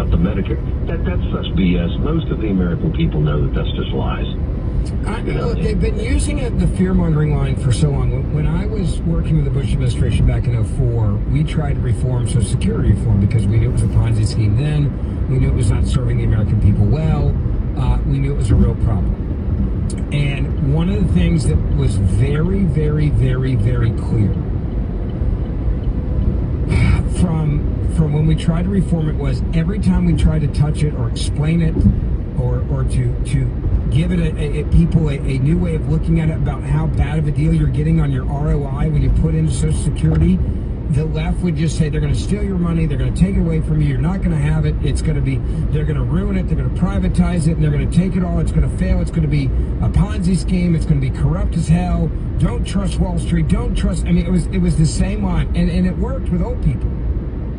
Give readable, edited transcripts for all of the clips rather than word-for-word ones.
about the Medicare. That's such BS. Most of the American people know that that's just lies. Look, they've been using the fear-mongering line for so long. When I was working with the Bush administration back in 2004, we tried to reform Social Security reform because we knew it was a Ponzi scheme then. We knew it was not serving the American people well. We knew it was a real problem. And one of the things that was very, very, very, very clear from when we tried to reform it was every time we tried to touch it or explain it or to give it people a new way of looking at it about how bad of a deal you're getting on your ROI when you put into Social Security, the left would just say they're going to steal your money, they're going to take it away from you, you're not going to have it, they're going to ruin it, they're going to privatize it, and they're going to take it all, it's going to fail, it's going to be a Ponzi scheme, it's going to be corrupt as hell, don't trust Wall Street, don't trust, it was the same line, and it worked with old people.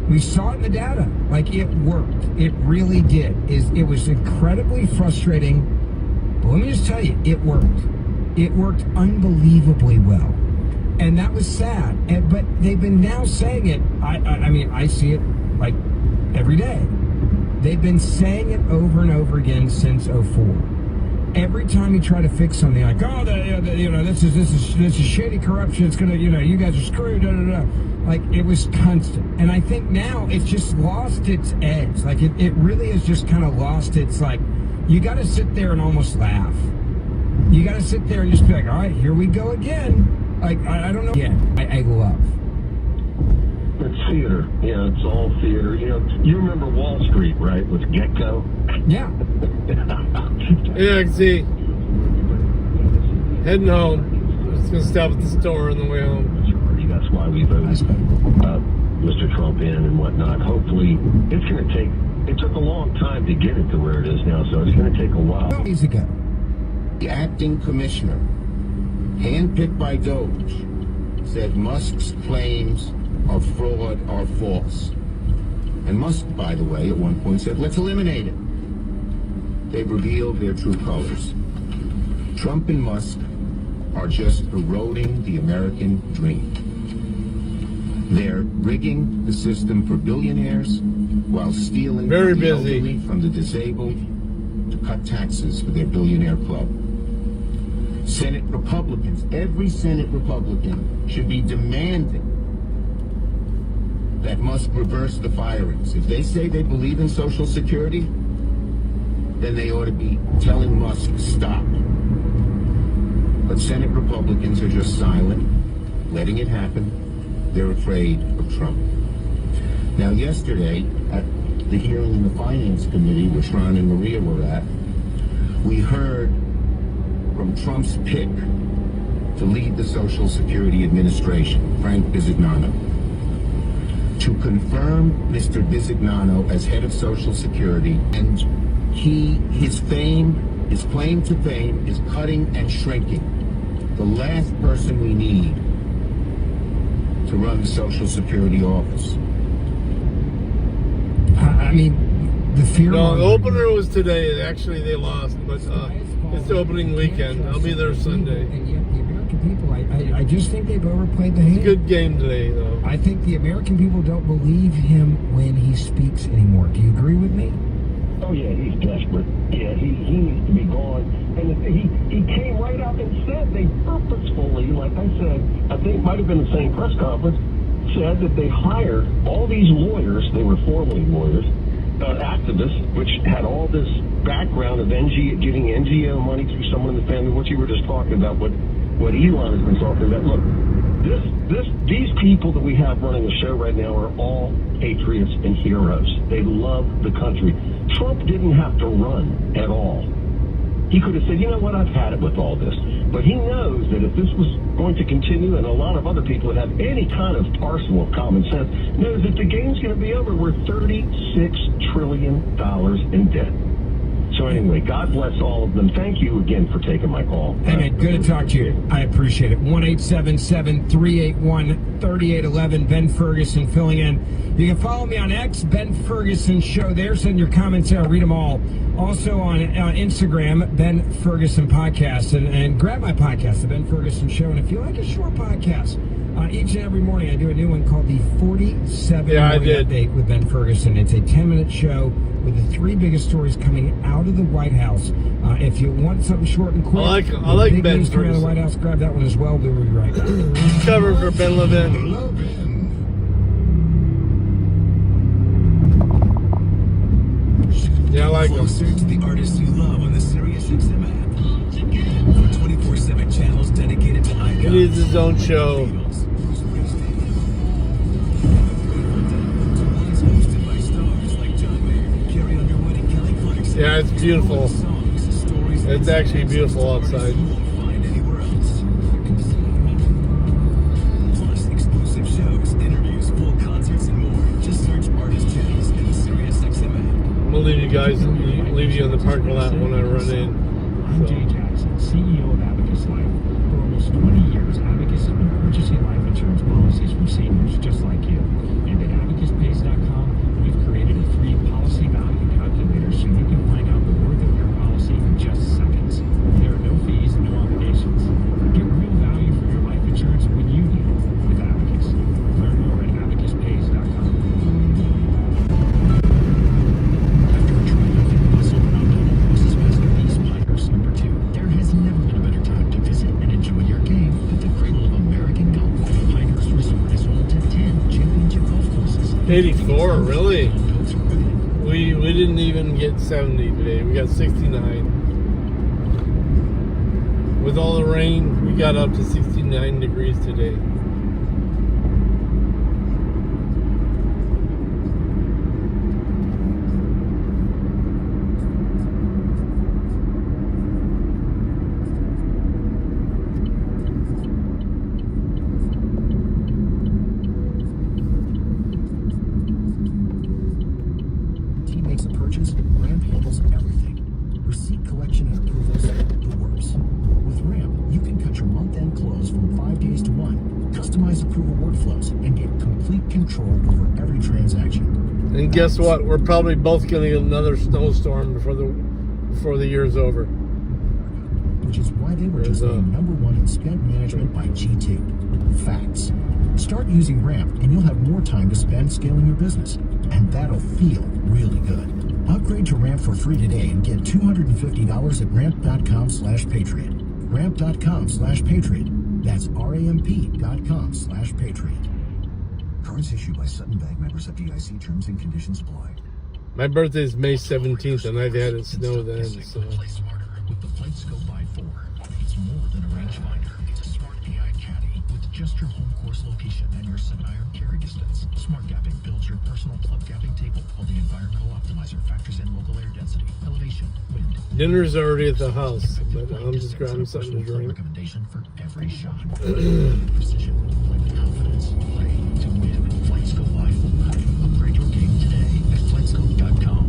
We saw it in the data, like it worked, it really did. It was incredibly frustrating, but let me just tell you, it worked unbelievably well. And that was sad. But they've been now saying it. I see it like every day. They've been saying it over and over again since 2004. Every time you try to fix something, like, oh, this is shady corruption. It's gonna, you guys are screwed. Da, da, da. Like it was constant. And I think now it's just lost its edge. Like it really has just kind of lost its like. You got to sit there and almost laugh. You got to sit there and just be like, all right, here we go again. Like, I don't know. Yeah, I love. It's theater. Yeah, it's all theater. You remember Wall Street, right, with Gecko? Yeah. Yeah, I can see. Heading home. I'm just going to stop at the store on the way home. That's why we voted Mr. Trump in and whatnot. Hopefully, it's going to take... It took a long time to get it to where it is now, so it's going to take a while. Days ago, the acting commissioner, handpicked by Doge, said Musk's claims of fraud are false. And Musk, by the way, at one point said, let's eliminate it. They've revealed their true colors. Trump and Musk are just eroding the American dream. They're rigging the system for billionaires while stealing Very from the busy. elderly, from the disabled, to cut taxes for their billionaire club. Senate Republicans, every Senate Republican should be demanding that Musk reverse the firings. If they say they believe in Social Security, then they ought to be telling Musk stop. But Senate Republicans are just silent, letting it happen. They're afraid of Trump. Now, yesterday, at the hearing in the Finance Committee, which Ron and Maria were at, we heard from Trump's pick to lead the Social Security Administration, Frank Bisignano. To confirm Mr. Bisignano as head of Social Security, and his claim to fame is cutting and shrinking. The last person we need to run the Social Security office. The fear. No, the opener was today. Actually, they lost, but it's the opening weekend. I'll be there Sunday. And yet the American people, I just think they've overplayed the hand. It's a good game today, though. I think the American people don't believe him when he speaks anymore. Do you agree with me? Oh, yeah, he's desperate. Yeah, he needs to be gone. And he came right out and said they purposefully, like I said, I think it might have been the same press conference, said that they hired all these lawyers, they were formerly lawyers, activists, which had all this background of getting NGO money through someone in the family, what you were just talking about, what Elon has been talking about. Look, these people that we have running the show right now are all patriots and heroes. They love the country. Trump didn't have to run at all. He could have said, you know what, I've had it with all this. But he knows that if this was going to continue, and a lot of other people that have any kind of parcel of common sense, knows that the game's going to be over. We're $36 trillion in debt. So anyway, God bless all of them. Thank you again for taking my call. Hey, man, good to talk to you. I appreciate it. 1-877-381-3811. Ben Ferguson filling in. You can follow me on X, Ben Ferguson Show. There, send your comments there. I'll read them all. Also on Instagram, Ben Ferguson Podcast. And grab my podcast, The Ben Ferguson Show. And if you like a short podcast, Each and every morning I do a new one called the 47 Morning Update with Ben Ferguson. It's a 10-minute show with the 3 biggest stories coming out of the White House. If you want something short and quick, I like big Ben news coming out of the Ferguson. White House, grab that one as well. We'll be right back. He's covered for Ben Levin. Yeah, I like him. Closer to the artists you love on the SiriusXM app. For 24/7 channels dedicated to icons. He needs his own show. Yeah, it's beautiful. It's actually beautiful outside. Plus exclusive shows, interviews, full concerts, and more. Just search artist channels in the SiriusXM app. I'm gonna leave you guys, leave you in the parking lot when I run in. I'm Jay Jackson, CEO of Abacus Life. For almost 20 years, Abacus has been purchasing life insurance policies from seniors just like you. And at abacuspays.com, we've created a free policy value calculator so you can find out the worth of your policy in just seconds. There are no fees and no obligations. Get real value for your life insurance when you need it with Abacus. Learn more at abacuspays.com. After a triumphant Muscle Roundup, Mrs. Masterpiece Pinehurst #2, there has never been a better time to visit and enjoy your game at the cradle of American golf. Pinehurst Resort is home to 10 championship golf courses. 84, really? We didn't even get 70 today. We got 69. With all the rain, we got up to 69 degrees today. Team makes a purchase, Ramp handles everything. Receipt collection and approvals, the works. With Ramp, you can cut your month-end close from 5 days to 1, customize approval workflows, and get complete control over every transaction. And guess what? We're probably both going to get another snowstorm before the year's over. Which is why they were just named #1 in spend management by G2. Facts. Start using Ramp and you'll have more time to spend scaling your business. And that'll feel really good. Upgrade to Ramp for free today and get $250 at ramp.com/patriot. Ramp.com/patriot. That's ramp.com/patriot. Cards issued by Sutton Bank, members of FDIC. Terms and conditions apply. My birthday is May 17th, and I've had it snow then, so... Play smarter with the Flight Scope i4. It's more than a rangefinder. It's a smart AI caddy with just your home course location and your 7-iron carry distance. Smart gapping builds your personal club gapping table, while the environmental optimizer factors in local air density, elevation, wind. Dinner's already at the house, but I'm just grabbing something to drink. Recommendation for every shot. Precision, play with confidence, play to win. Flight Scope i4. Upgrade your game today at flightscope.com.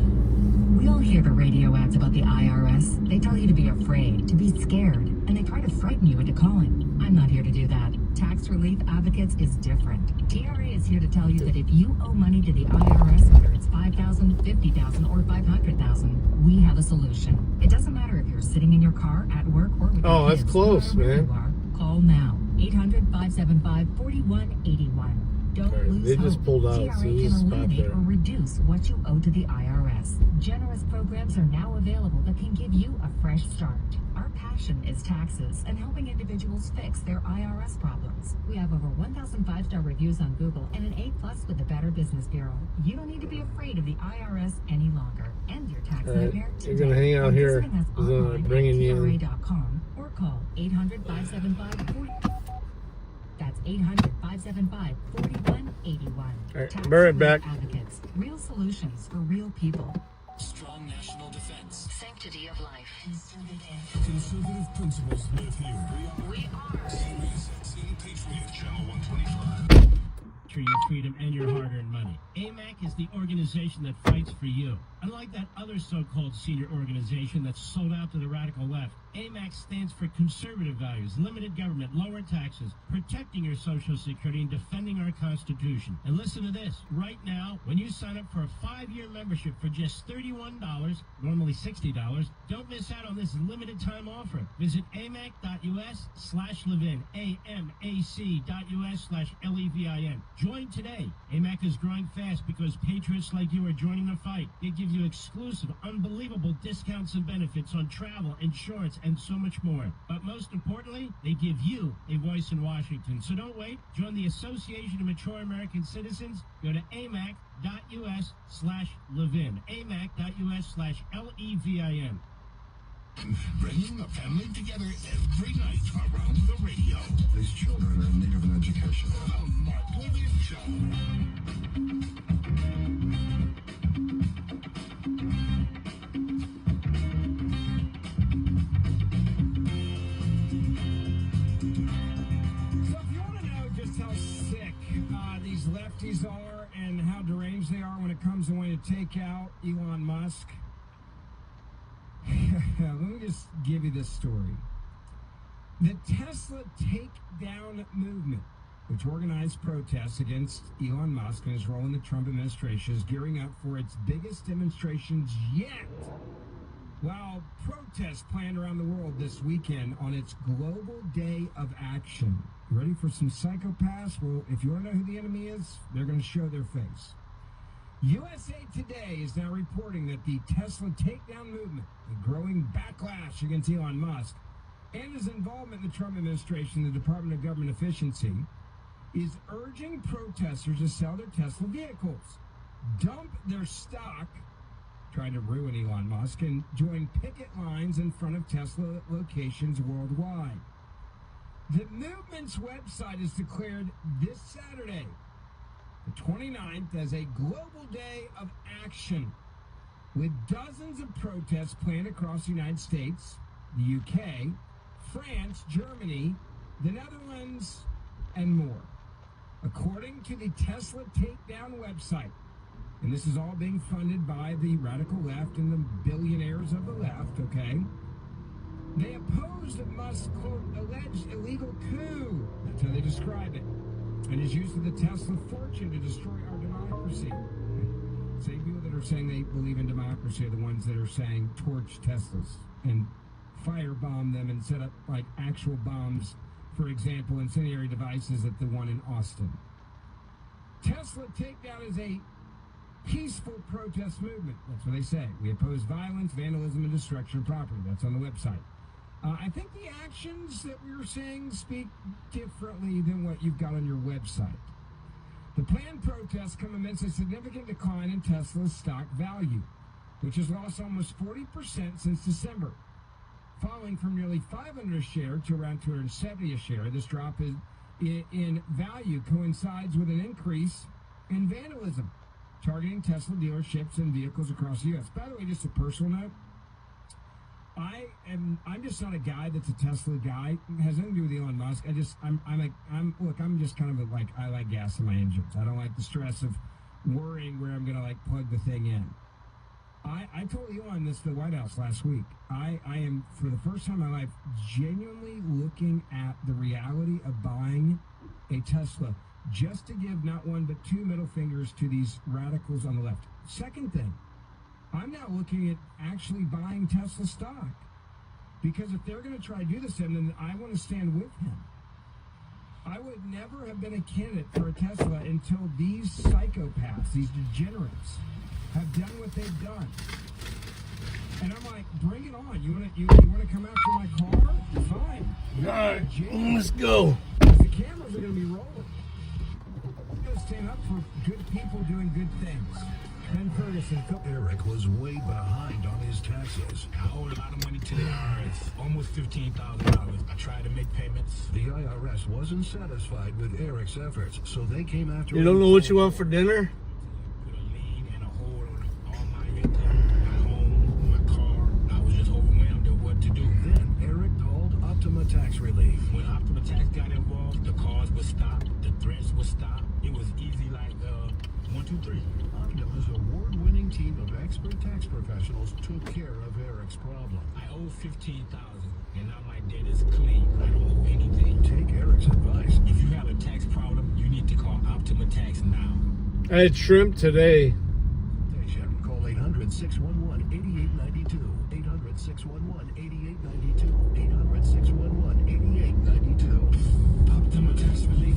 We all hear the radio ads about the IRS. They tell you to be afraid, to be scared, and they try to frighten you into calling. I'm not here to do that. Tax Relief Advocates is different. TRA is here to tell you that if you owe money to the IRS, whether it's $5,000, $50,000, or $500,000, we have a solution. It doesn't matter if you're sitting in your car, at work, or with your that's kids. close, Wherever man. you are, call now. 800-575-4181. Don't lose They just hope. pulled out, TRA so can there's a spot eliminate there. or reduce what you owe to the IRS. Generous programs are now available that can give you a fresh start. Our passion is taxes and helping individuals fix their IRS problems. We have over 1,000 5-star reviews on Google and an A+ with the Better Business Bureau. You don't need to be afraid of the IRS any longer. End your tax nightmare You're today. gonna hang out by here visiting us as I'm online bringing you at in. TRA.com or call 800-575-40. That's 800-575-4181. All right, Tax be right back. Relief Advocates. Real solutions for real people. Strong national defense. Sanctity of life. Conservative principles live here. We are. SiriusXM Patriot, Channel 125. your freedom and your hard-earned money. AMAC is the organization that fights for you. Unlike that other so-called senior organization that's sold out to the radical left, AMAC stands for conservative values, limited government, lower taxes, protecting your Social Security, and defending our Constitution. And listen to this. Right now, when you sign up for a 5-year membership for just $31, normally $60, don't miss out on this limited time offer. Visit amac.us/Levin, amac.us/Levin. Join today. AMAC is growing fast because patriots like you are joining the fight. They give you exclusive, unbelievable discounts and benefits on travel, insurance, and so much more. But most importantly, they give you a voice in Washington. So don't wait. Join the Association of Mature American Citizens. Go to amac.us/Levin, amac.us/Levin. Bringing the family together every night around the radio. These children are in need of an education. The Mark Levin Show. So if you want to know just how sick these lefties are and how deranged they are when it comes to wanting to take out Elon Musk, let me just give you this story. The Tesla takedown movement, which organized protests against Elon Musk and his role in the Trump administration, is gearing up for its biggest demonstrations yet. While protests planned around the world this weekend on its global day of action. You ready for some psychopaths? Well, if you want to know who the enemy is, they're going to show their face. USA Today is now reporting that the Tesla takedown movement, the growing backlash against Elon Musk, and his involvement in the Trump administration, the Department of Government Efficiency, is urging protesters to sell their Tesla vehicles, dump their stock, trying to ruin Elon Musk, and join picket lines in front of Tesla locations worldwide. The movement's website is declared this Saturday, the 29th, as a global day of action, with dozens of protests planned across the United States, the UK, France, Germany, the Netherlands, and more. According to the Tesla Takedown website, and this is all being funded by the radical left and the billionaires of the left, okay? They oppose Musk's, quote, alleged illegal coup. That's how they describe it. And his use of the Tesla fortune to destroy our democracy. Same people that are saying they believe in democracy are the ones that are saying torch Teslas and firebomb them and set up like actual bombs, for example, incendiary devices at the one in Austin. Tesla takedown is a peaceful protest movement. That's what they say. We oppose violence, vandalism, and destruction of property. That's on the website. I think the actions that we were seeing speak differently than what you've got on your website. The planned protests come amidst a significant decline in Tesla's stock value, which has lost almost 40% since December. Falling from nearly $500 a share to around $270 a share, this drop in value coincides with an increase in vandalism, targeting Tesla dealerships and vehicles across the U.S. By the way, just a personal note, I'm just not a guy that's a Tesla guy. It has nothing to do with Elon Musk. I'm just kind of I like gas in my engines. I don't like the stress of worrying where I'm going to plug the thing in. I told Elon this at the White House last week. I am, for the first time in my life, genuinely looking at the reality of buying a Tesla just to give not one but two middle fingers to these radicals on the left. Second thing, I'm now looking at actually buying Tesla stock, because if they're going to try to do this, then I want to stand with him. I would never have been a candidate for a Tesla until these psychopaths, these degenerates, have done what they've done. And I'm like, bring it on. You want to come after my car? Fine. All right, let's go. The cameras are going to be rolling. I'm going to stand up for good people doing good things. Ben Ferguson. Eric was way behind on his taxes. I owe a lot of money to the IRS, almost $15,000. I tried to make payments. The IRS wasn't satisfied with Eric's efforts, so they came after You don't know what you want for dinner? Put a lien and a hold on all my income, my home, my car. I was just overwhelmed at what to do. Then Eric called Optima Tax Relief. When Optima Tax got involved, the cars would stop, the threats would stop. It was easy. easy like 1, 2, 3. Optima's award-winning team of expert tax professionals took care of Eric's problem. I owe $15,000, and now my debt is clean. I don't owe anything. Take Eric's advice. If you have a tax problem, you need to call Optima Tax now. I had shrimp today. Call 800-611-8892. 800-611-8892. 800-611-8892. Optima Tax Relief.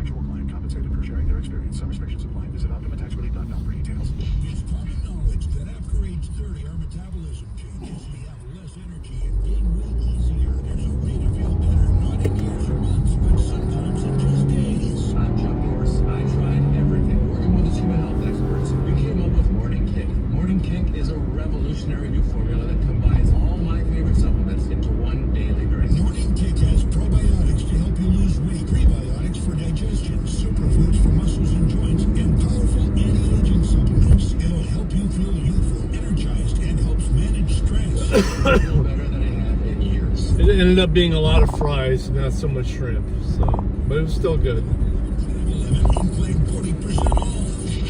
Actual client compensated for sharing their experience. Some restrictions apply. Visit OptimaTaxRelief.com for details. It's common knowledge that after age 30, our metabolism changes. We have less energy and gain weight easier. There's a way to feel better, not in years or months, but sometimes in just days. I'm Chuck Norris. I tried everything. Working with the team of health experts, we came up with Morning Kick. Morning Kick is a revolutionary new formula that combines all my favorite supplements into one daily drink. Morning Kick has probiotics to help you lose weight, prebiotics for digestion, superfoods for muscles and joints, and powerful anti-aging supplements. It'll help you feel youthful, energized, and helps manage stress. I feel better than I have in years. It ended up being a lot of fries, not so much shrimp. So, but it was still good. I'm playing 40% off.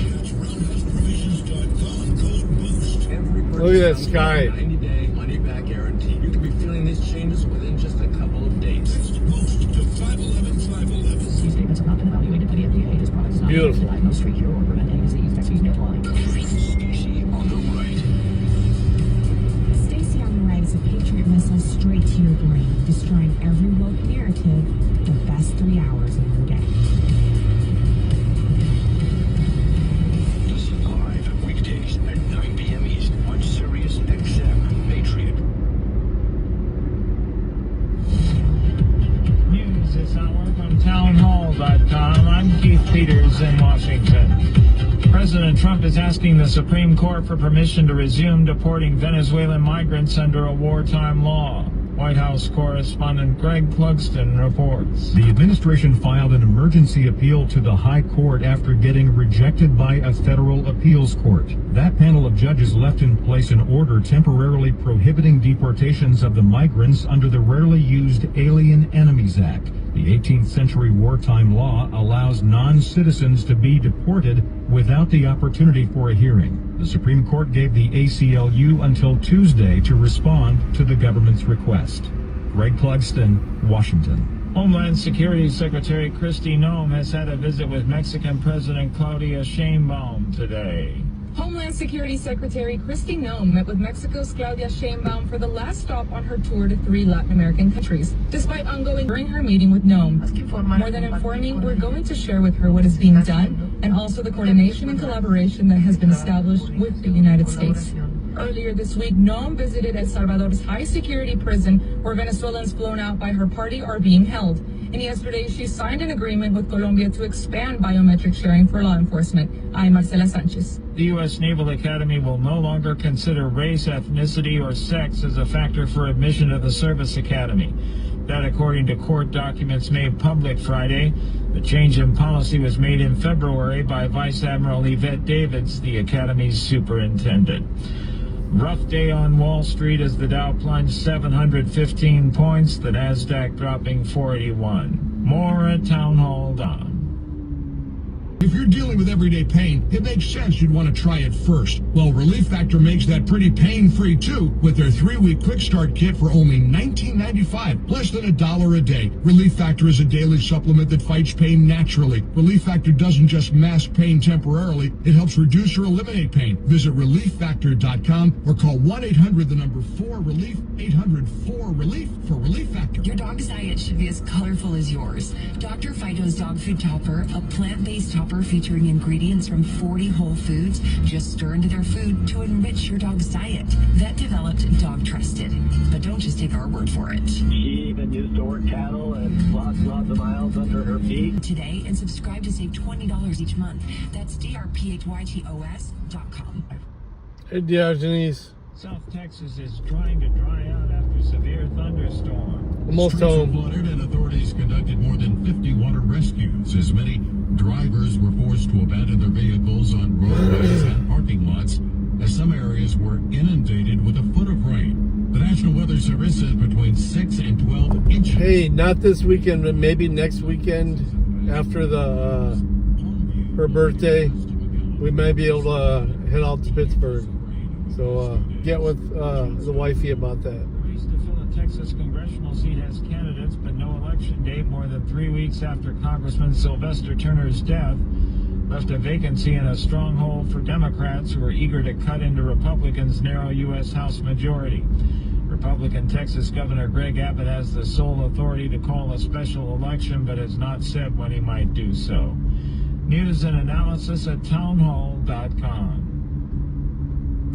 That's roundhouseprovisions.com, code BOOST. Every Look at that sky. 90-day money-back guarantee. You could be feeling these changes within just a couple of days. Text BOOST to 511-511. These statements have not been evaluated by the FDA. This product is not Beautiful. to diagnose, treat, cure, or prevent any disease. Text use may apply. Stacy on the right. Stacy on the Right is a Patriot missile straight to your brain, destroying every woke narrative the best 3 hours of your day. Listen live weekdays at 9 p.m. East on Sirius XM Patriot. News this hour from townhall.com. I'm Keith Peters in Washington. President Trump is asking the Supreme Court for permission to resume deporting Venezuelan migrants under a wartime law. White House correspondent Greg Clugston reports. The administration filed an emergency appeal to the High Court after getting rejected by a federal appeals court. That panel of judges left in place an order temporarily prohibiting deportations of the migrants under the rarely used Alien Enemies Act. The 18th century wartime law allows non-citizens to be deported without the opportunity for a hearing. The Supreme Court gave the ACLU until Tuesday to respond to the government's request. Greg Clugston, Washington. Homeland Security Secretary Kristi Noem has had a visit with Mexican President Claudia Sheinbaum today. Homeland Security Secretary Kristi Noem met with Mexico's Claudia Sheinbaum for the last stop on her tour to 3 Latin American countries. Despite ongoing during her meeting with Noem, more than informing, we're going to share with her what is being done and also the coordination and collaboration that has been established with the United States. Earlier this week, Noem visited El Salvador's high-security prison where Venezuelans flown out by her party are being held. And yesterday, she signed an agreement with Colombia to expand biometric sharing for law enforcement. I'm Marcela Sanchez. The U.S. Naval Academy will no longer consider race, ethnicity, or sex as a factor for admission to the Service Academy. That according to court documents made public Friday. The change in policy was made in February by Vice Admiral Yvette Davids, the Academy's superintendent. Rough day on Wall Street as the Dow plunged 715 points, the Nasdaq dropping 481. More at townhall.com. If you're dealing with everyday pain, it makes sense you'd want to try it first. Well, Relief Factor makes that pretty pain-free too with their 3-week quick start kit for only $19.95, less than $1 a day. Relief Factor is a daily supplement that fights pain naturally. Relief Factor doesn't just mask pain temporarily, it helps reduce or eliminate pain. Visit ReliefFactor.com or call 1-800-4-RELIEF, 800-4-RELIEF for Relief Factor. Your dog's diet should be as colorful as yours. Dr. Fido's Dog Food Topper, a plant-based topper featuring ingredients from 40 whole foods, just stir into their food to enrich your dog's diet. Vet developed, dog trusted. But don't just take our word for it. She even used to work cattle and lots of miles under her feet. Today and subscribe to save $20 each month. That's drphytos.com. Hey, Diogenes. South Texas is trying to dry out after severe thunderstorm. Almost home. Flooded and authorities conducted more than 50 water rescues as many drivers were forced to abandon their vehicles on roadways and parking lots as some areas were inundated with a foot of rain. The National Weather Service says between 6 and 12 inches. Hey, not this weekend, but maybe next weekend after the her birthday, we may be able to head out to Pittsburgh. So get with the wifey about that. The race to fill a Texas congressional seat has candidates, but no election date more than 3 weeks after Congressman Sylvester Turner's death left a vacancy and a stronghold for Democrats who are eager to cut into Republicans' narrow U.S. House majority. Republican Texas Governor Greg Abbott has the sole authority to call a special election, but has not said when he might do so. News and analysis at townhall.com.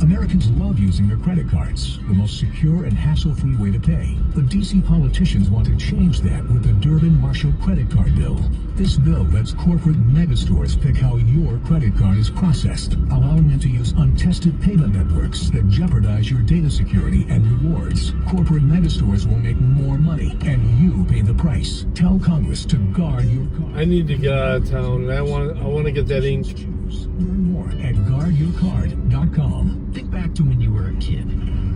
Americans love using their credit cards, the most secure and hassle-free way to pay. But D.C. politicians want to change that with the Durbin-Marshall credit card bill. This bill lets corporate megastores pick how your credit card is processed, allowing them to use untested payment networks that jeopardize your data security and rewards. Corporate megastores will make more money, and you pay the price. Tell Congress to guard your card. I need to get out of town, and I want to get that ink. Learn more at guardyourcard.com. Think back to when you were a kid,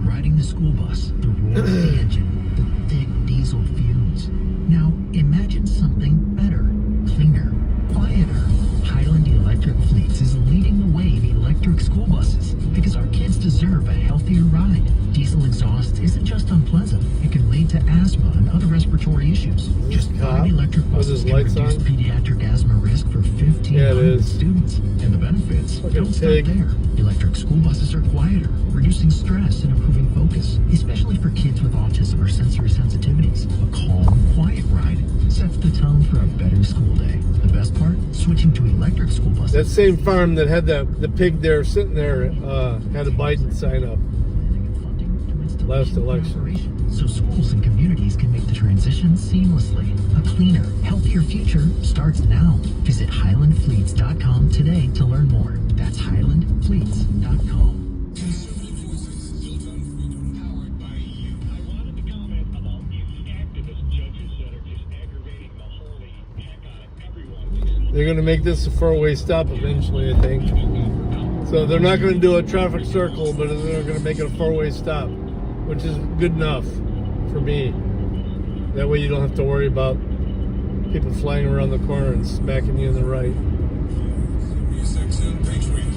riding the school bus, the roar of the engine, the thick diesel fumes. Now imagine something better, cleaner, quieter. Highland Electric Fleets is leading the way in electric school buses because our kids deserve a healthier ride. Diesel exhaust isn't just unpleasant, it can lead to asthma and other respiratory issues. Just 5 electric buses can reduce pediatric asthma risk for 1,500 students. And the benefits don't stop there. Electric school buses are quieter, reducing stress and improving focus, especially for kids with autism or sensory sensitivities. A calm, quiet ride sets the tone for a better school day. The best part? Switching to electric school buses. That same farm that had the pig there sitting there had a Biden sign up last election. So schools and communities can make the transition seamlessly. A cleaner, healthier future starts now. Visit HighlandFleets.com today to learn more. That's HighlandFleets.com. They're going to make this a 4-way stop eventually, I think. So they're not going to do a traffic circle, but they're going to make it a 4-way stop, which is good enough for me. That way you don't have to worry about people flying around the corner and smacking you in the right.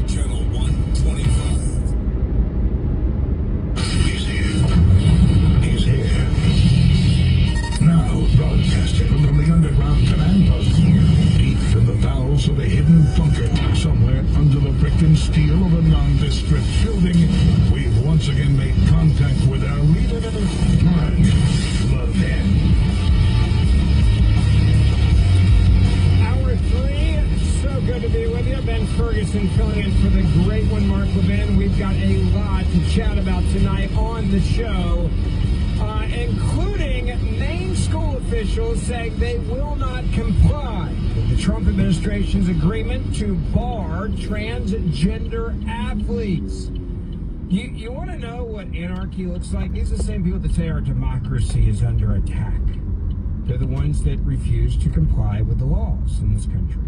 Channel 125. He's here. Now broadcasting from the underground command post, deep in the bowels of a hidden bunker, somewhere under the brick and steel of a nondescript building, we've once again made contact with our leader, Mark Levin. Hour 3, so good to be with you. Ben Ferguson filling in for the great one, Mark Levin. We've got a lot to chat about tonight on the show, including Maine school officials saying they will not comply with the Trump administration's agreement to bar transgender athletes. You want to know what anarchy looks like? These are the same people that say our democracy is under attack. They're the ones that refuse to comply with the laws in this country.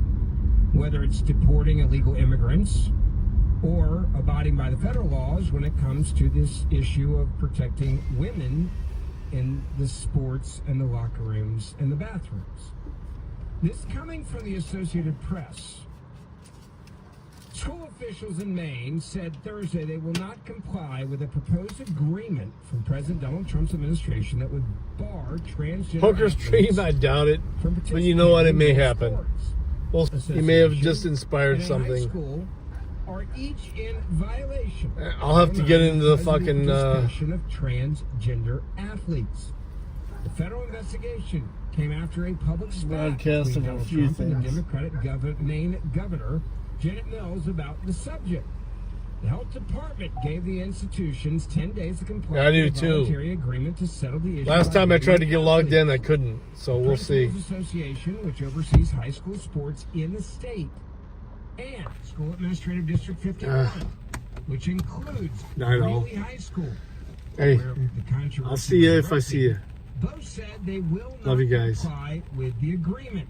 Whether it's deporting illegal immigrants or abiding by the federal laws when it comes to this issue of protecting women in the sports and the locker rooms and the bathrooms. This coming from the Associated Press. School officials in Maine said Thursday they will not comply with a proposed agreement from President Donald Trump's administration that would bar transgender Poker stream, I doubt it. But you know what? It may happen. Well, he may have just inspired something. School are each in violation. I'll have to get into the fucking discussion of transgender athletes. The federal investigation came after a public broadcast of a few things. And the Democratic Maine governor Janet Mills about the subject. The health department gave the institutions 10 days to comply with a voluntary agreement to settle the issue. Last time I tried to get logged in, I couldn't. So we'll see. Association, which oversees high school sports in the state, and School Administrative District 51, which includes Greeley High School. Hey, I'll see you if I see you. Both said they will Love not you guys. comply with the agreement.